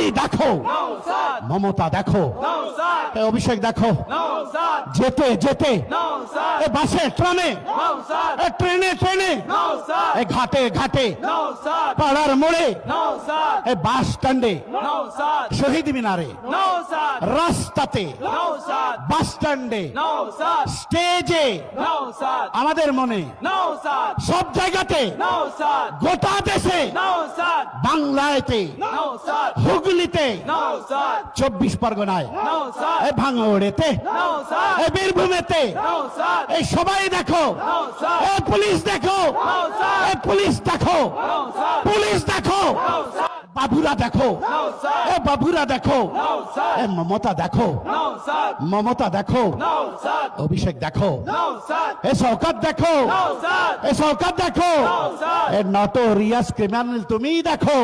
সবাই দেখো, মমতা দেখো, অভিষেক দেখো, যেতে যেতে বাসে ট্রামে, ট্রেনে ট্রেনে, ঘাটে ঘাটে, পাড়ার মোড়ে, বাস স্ট্যান্ডে, শহীদ মিনারে, রাস্তাতে, বাস স্ট্যান্ডে, স্টেজে, আমাদের মনে, সব জায়গাতে, গোটা দেশে, বাংলাতে, হুগলিতে, 24 পরগনায়, ভাঙড়েতে, বীরভূমেতে, এই সবাই দেখো, পুলিশ দেখো, পুলিশ দেখো, পুলিশ দেখো, বাবুরা দেখো, বাবুরা দেখো, মমতা দেখো, মমতা দেখো, অভিষেক দেখো, শওকত দেখো, শওকত দেখো, নটোরিয়াস ক্রিমিনাল তুমি দেখো।